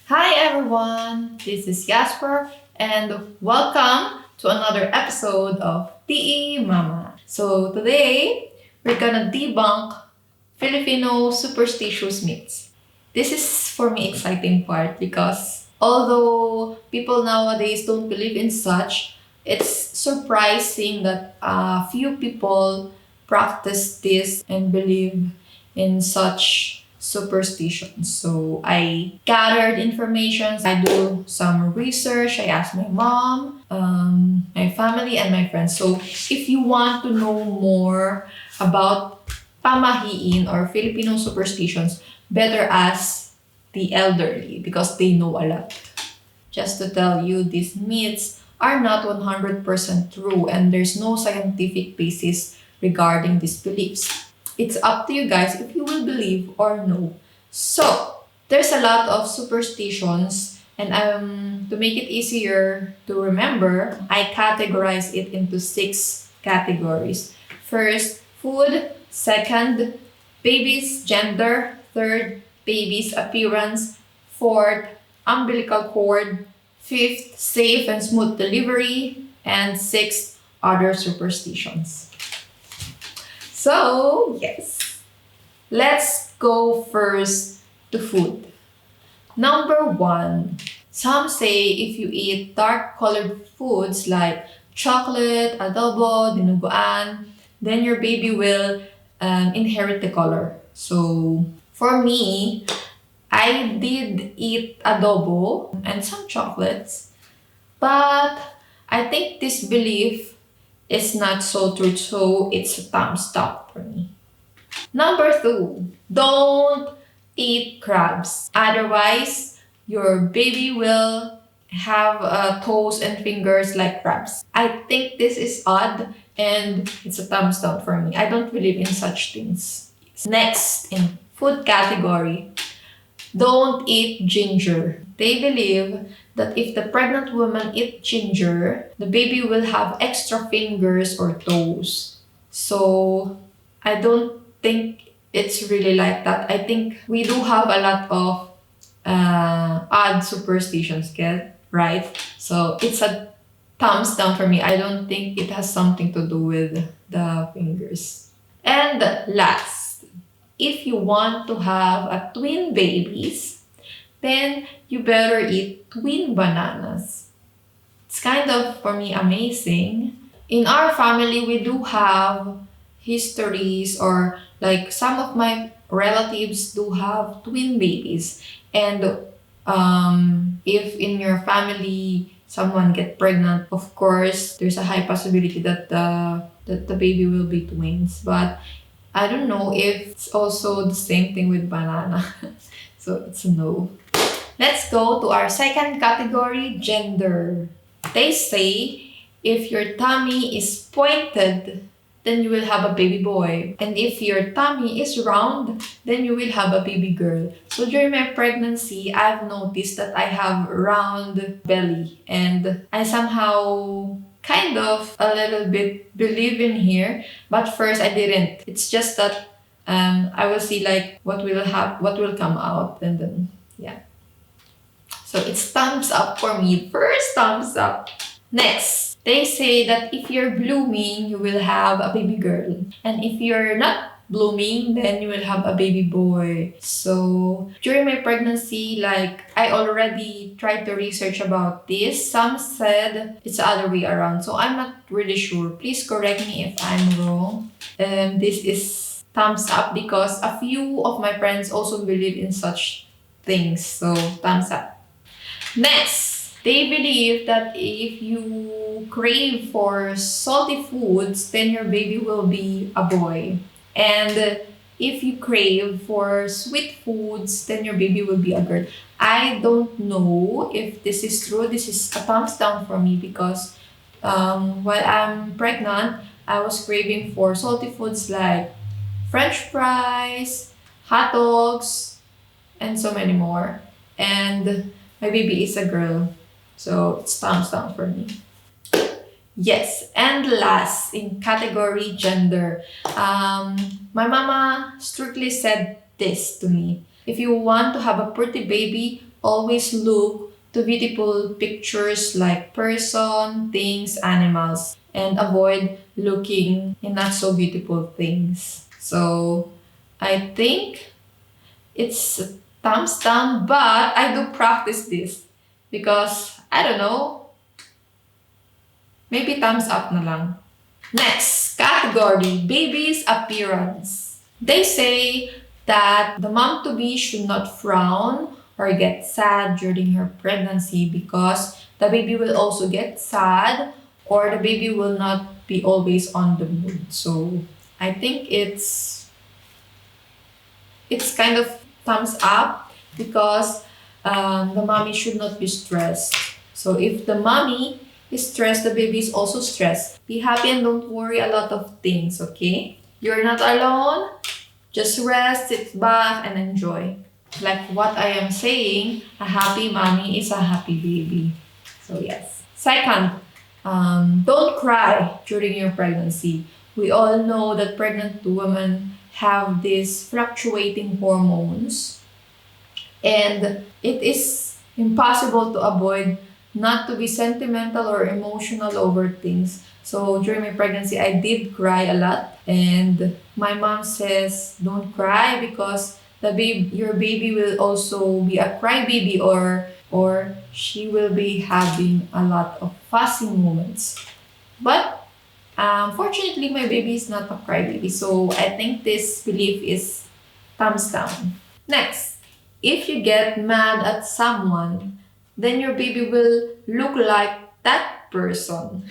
Hi everyone, this is Jasper and welcome to another episode of TE Mama. So today we're gonna debunk Filipino superstitious myths. This is for me exciting part because although people nowadays don't believe in such, it's surprising that few people practice this and believe in such superstitions. So I gathered information, I do some research, I asked my mom, my family, and my friends. So if you want to know more about pamahiin or Filipino superstitions, better ask the elderly because they know a lot. Just to tell you, these myths are not 100% true and there's no scientific basis regarding these beliefs. It's up to you guys if you will believe or no. So, there's a lot of superstitions and to make it easier to remember, I categorize it into 6 categories. First, food. Second, baby's gender. Third, baby's appearance. Fourth, umbilical cord. Fifth, safe and smooth delivery. And sixth, other superstitions. So, yes. Let's go first to food. Number 1. Some say if you eat dark colored foods like chocolate, adobo, dinuguan, then your baby will inherit the color. So, for me, I did eat adobo and some chocolates, but I think this belief is not so true, so it's a thumbs up for me. Number 2, don't eat crabs. Otherwise, your baby will have toes and fingers like crabs. I think this is odd and it's a thumbs down for me. I don't believe in such things. Next, in food category, don't eat ginger. They believe that if the pregnant woman eats ginger, the baby will have extra fingers or toes. So, I don't think it's really like that. I think we do have a lot of odd superstitions, right? So, it's a thumbs down for me. I don't think it has something to do with the fingers. And last, if you want to have a twin babies, then you better eat twin bananas. It's kind of, for me, amazing. In our family, we do have histories or like some of my relatives do have twin babies. And if in your family someone get pregnant, of course, there's a high possibility that the baby will be twins. But I don't know if it's also the same thing with banana. So it's a no. Let's go to our second category, gender. They say if your tummy is pointed, then you will have a baby boy. And if your tummy is round, then you will have a baby girl. So during my pregnancy, I've noticed that I have round belly. And I somehow kind of a little bit believe in here. But first I didn't. It's just that I will see like what will come out. And then, yeah. So it's thumbs up for me. First thumbs up. Next, they say that if you're blooming, you will have a baby girl. And if you're not blooming, then you will have a baby boy. So during my pregnancy, like I already tried to research about this. Some said it's the other way around. So I'm not really sure. Please correct me if I'm wrong. This is thumbs up because a few of my friends also believe in such things. So thumbs up. Next, they believe that if you crave for salty foods, then your baby will be a boy. And if you crave for sweet foods, then your baby will be a girl. I don't know if this is true. This is a thumbs down for me because while I'm pregnant, I was craving for salty foods like French fries, hot dogs, and so many more. And my baby is a girl. So it's thumbs down for me. Yes, and last in category gender. My mama strictly said this to me. If you want to have a pretty baby, always look to beautiful pictures like person, things, animals, and avoid looking in not so beautiful things. So I think it's a thumbs down, but I do practice this because I don't know, maybe thumbs up na lang. Next category, baby's appearance. They say that the mom to be should not frown or get sad during her pregnancy because the baby will also get sad or the baby will not be always on the mood. So I think it's kind of thumbs up because the mommy should not be stressed. So if the mommy is stressed, the baby is also stressed. Be happy and don't worry a lot of things, okay? You're not alone. Just rest, sit back, and enjoy. Like what I am saying, a happy mommy is a happy baby. So yes. Second, don't cry during your pregnancy. We all know that pregnant women have these fluctuating hormones, and it is impossible to avoid not to be sentimental or emotional over things. So during my pregnancy, I did cry a lot, and my mom says, "Don't cry because your baby will also be a crybaby, or she will be having a lot of fussy moments." But fortunately, my baby is not a crybaby, so I think this belief is thumbs down. Next, if you get mad at someone, then your baby will look like that person.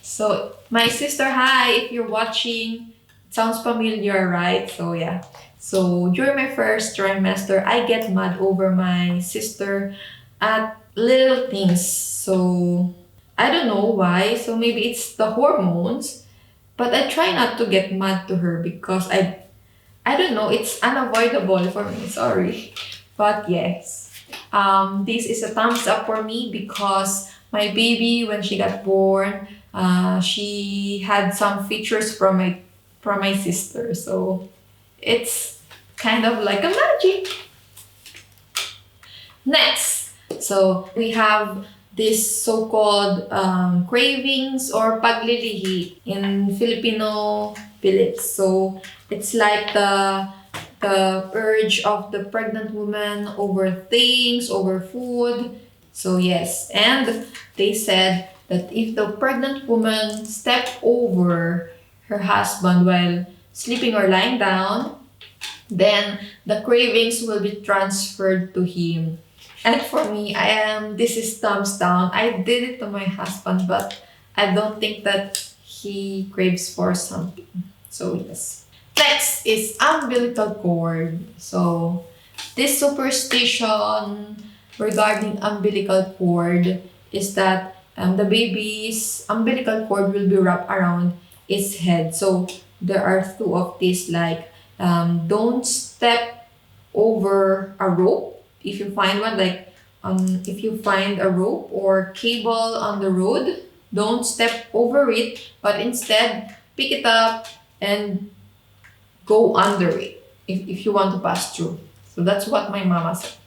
So, my sister, hi, if you're watching, it sounds familiar, right? So, yeah. So, during my first trimester, I get mad over my sister at little things. So, I don't know why. So, maybe it's the hormones. But I try not to get mad to her because I don't know, it's unavoidable for me. Sorry. But yes. This is a thumbs up for me because my baby, when she got born, she had some features from my sister. So it's kind of like a magic. Next, so we have this so-called cravings or paglilihi in Filipino beliefs. So it's like the urge of the pregnant woman over things, over food. So yes, and they said that if the pregnant woman step over her husband while sleeping or lying down, then the cravings will be transferred to him. And for me, this is thumbs down. I did it to my husband, but I don't think that he craves for something. So yes. Next is umbilical cord. So this superstition regarding umbilical cord is that the baby's umbilical cord will be wrapped around its head. So there are two of these, like don't step over a rope if you find one, like if you find a rope or cable on the road, don't step over it, but instead pick it up and go under it if you want to pass through. So that's what my mama said.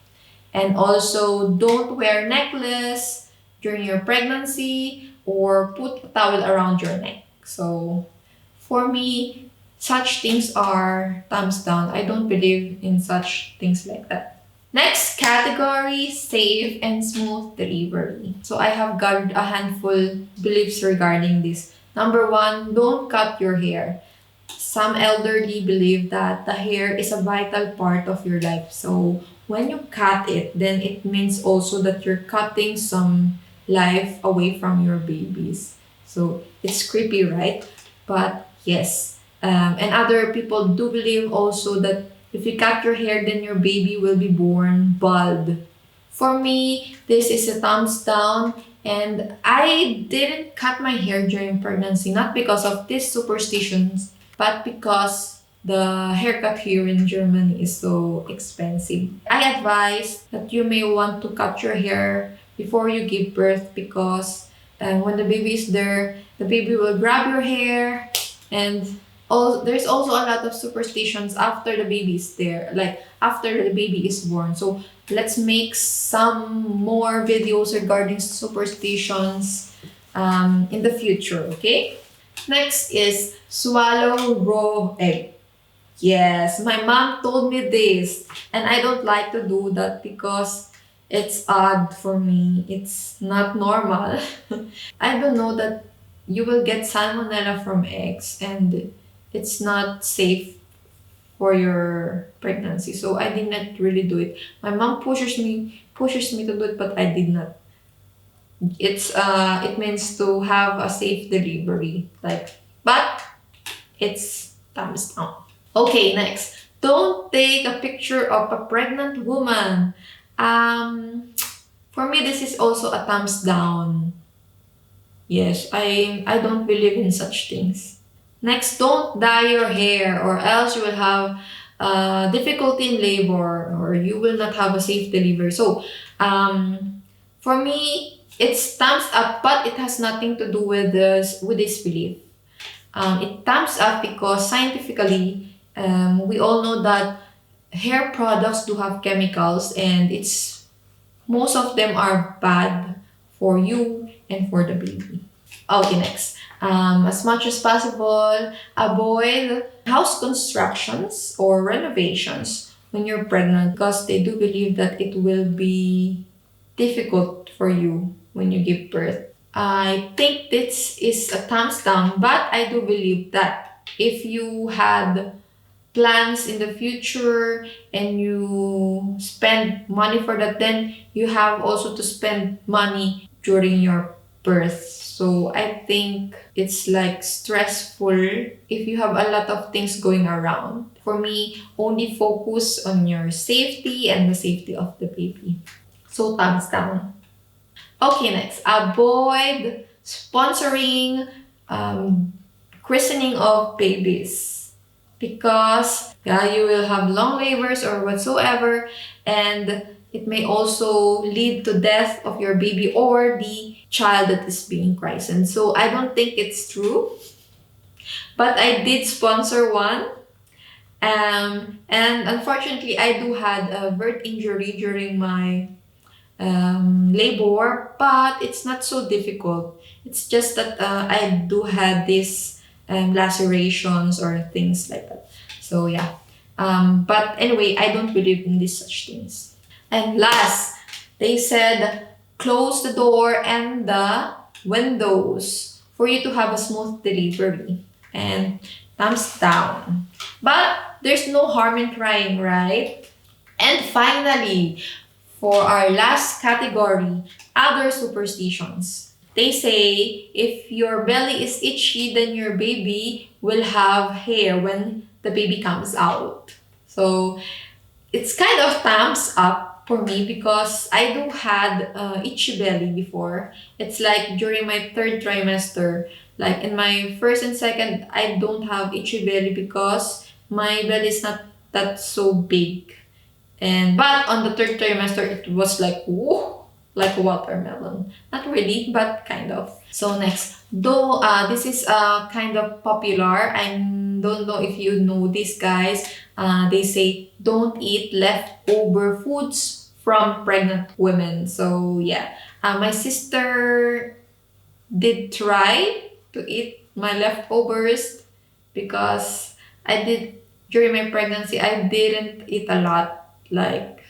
And also, don't wear necklace during your pregnancy or put a towel around your neck. So for me, such things are thumbs down. I don't believe in such things like that. Next category, safe and smooth delivery. So I have gathered a handful beliefs regarding this. Number one, don't cut your hair. Some elderly believe that the hair is a vital part of your life. So when you cut it, then it means also that you're cutting some life away from your babies. So it's creepy, right? But yes. And other people do believe also that if you cut your hair, then your baby will be born bald. For me, this is a thumbs down. And I didn't cut my hair during pregnancy, not because of these superstitions, but because the haircut here in Germany is so expensive. I advise that you may want to cut your hair before you give birth because when the baby is there, the baby will grab your hair, and there's also a lot of superstitions after the baby is there, like after the baby is born. So let's make some more videos regarding superstitions in the future, okay? Next is swallow raw egg. Yes, my mom told me this, and I don't like to do that because it's odd for me. It's not normal. I don't know that you will get salmonella from eggs, and it's not safe for your pregnancy. So I did not really do it. My mom pushes me to do it, but I did not. It means to have a safe delivery. But it's thumbs down. Okay, next. Don't take a picture of a pregnant woman. For me, this is also a thumbs down. Yes, I don't believe in such things. Next, don't dye your hair or else you will have difficulty in labor or you will not have a safe delivery. So, for me, it's thumbs up, but it has nothing to do with this belief. It thumbs up because scientifically, we all know that hair products do have chemicals, and most of them are bad for you and for the baby. Okay, next. As much as possible, avoid house constructions or renovations when you're pregnant because they do believe that it will be difficult for you when you give birth. I think this is a thumbs down, but I do believe that if you had plans in the future and you spend money for that, then you have also to spend money during your birth. So I think it's like stressful if you have a lot of things going around. For me, only focus on your safety and the safety of the baby. So thumbs down. Okay, next. Avoid sponsoring christening of babies because you will have long labors or whatsoever, and it may also lead to death of your baby or the child that is being christened. So I don't think it's true, but I did sponsor one. And unfortunately, I do had a birth injury during my labor, but it's not so difficult. It's just that I do have these lacerations or things like that. So yeah. But anyway, I don't believe in these such things. And last, they said close the door and the windows for you to have a smooth delivery. And thumbs down. But there's no harm in trying, right? And finally, for our last category, other superstitions. They say if your belly is itchy, then your baby will have hair when the baby comes out. So it's kind of thumbs up for me because I do had itchy belly before. It's like during my third trimester, like in my first and second, I don't have itchy belly because my belly is not that so big. But on the third trimester, it was like, whoa, like a watermelon. Not really, but kind of. So next, though this is kind of popular, I don't know if you know this, guys. They say don't eat leftover foods from pregnant women. So yeah, my sister did try to eat my leftovers because during my pregnancy, I didn't eat a lot. Like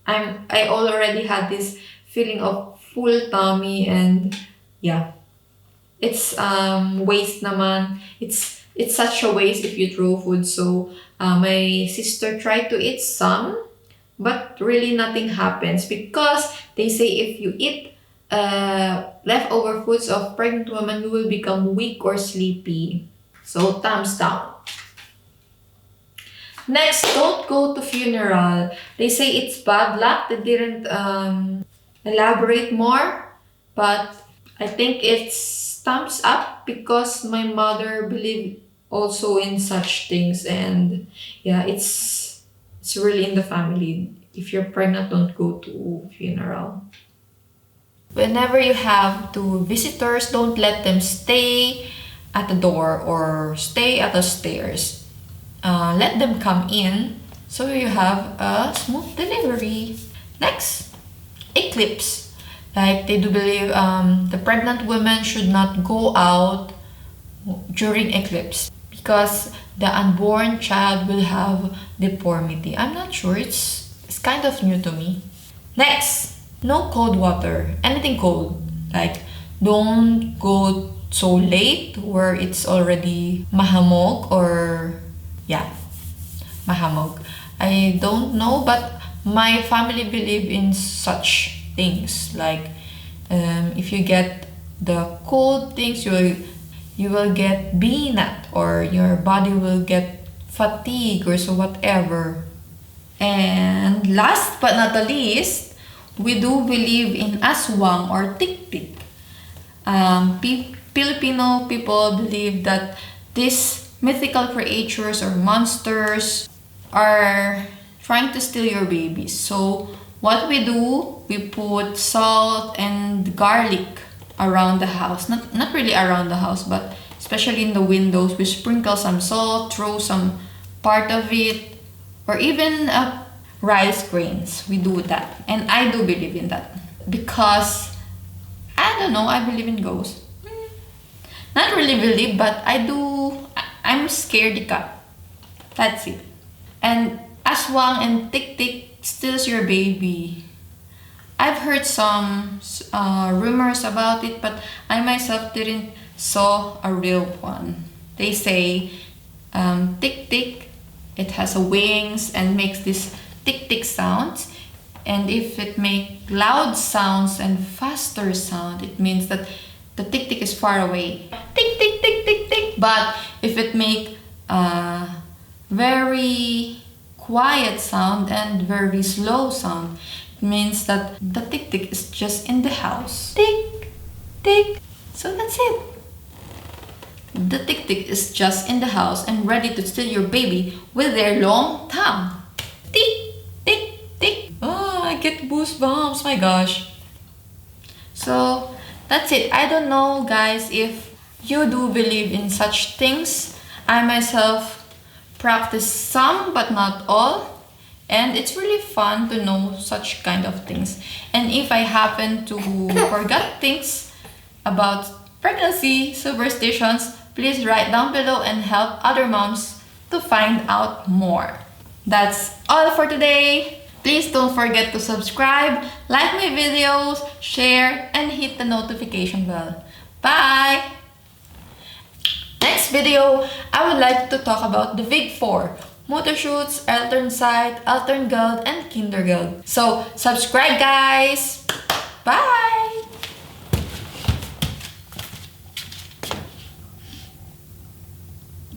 I already had this feeling of full tummy, and yeah, it's waste naman. It's such a waste if you throw food. So my sister tried to eat some, but really nothing happens because they say if you eat leftover foods of pregnant women, you will become weak or sleepy. So thumbs down. Next, don't go to funeral. They say it's bad luck. They didn't elaborate more, but I think it's thumbs up because my mother believed also in such things, and yeah, it's really in the family. If you're pregnant, don't go to funeral. Whenever you have two visitors, don't let them stay at the door or stay at the stairs. Let them come in so you have a smooth delivery. Next, eclipse. Like they do believe the pregnant women should not go out during eclipse because the unborn child will have deformity. I'm not sure. It's kind of new to me. Next, no cold water. Anything cold. Like don't go so late where it's already mahamog or yeah, mahamog. I don't know, but my family believe in such things. Like if you get the cold things, you will get binat or your body will get fatigue or so whatever. And last but not the least, we do believe in aswang or tik-tik. Filipino people believe that these mythical creatures or monsters are trying to steal your babies. So what we do, we put salt and garlic around the house. Not really around the house, but especially in the windows. We sprinkle some salt, throw some part of it, or even rice grains. We do that. And I do believe in that. Because, I don't know, I believe in ghosts. Not really believe, but I'm scared cat. That's it. And aswang and tik-tik steals your baby. I've heard some rumors about it, but I myself didn't saw a real one. They say tik-tik, it has a wings and makes this tik-tik sounds. And if it make loud sounds and faster sound, it means that the tik-tik is far away. Tick, tick, tick, tick, tick. But if it make very quiet sound and very slow sound, it means that the tik-tik is just in the house. Tick, tick. So that's it. The tik-tik is just in the house and ready to steal your baby with their long tongue. Tick, tick, tick. Oh, I get goosebumps, my gosh. So that's it. I don't know, guys, if you do believe in such things. I myself practice some but not all, and it's really fun to know such kind of things. And if I happen to forget things about pregnancy superstitions, please write down below and help other moms to find out more. That's all for today. Please don't forget to subscribe, like my videos, share, and hit the notification bell. Bye! Next video, I would like to talk about the big four: Mutterschutz, Elternzeit, Elterngeld, and Kindergeld. So, subscribe guys!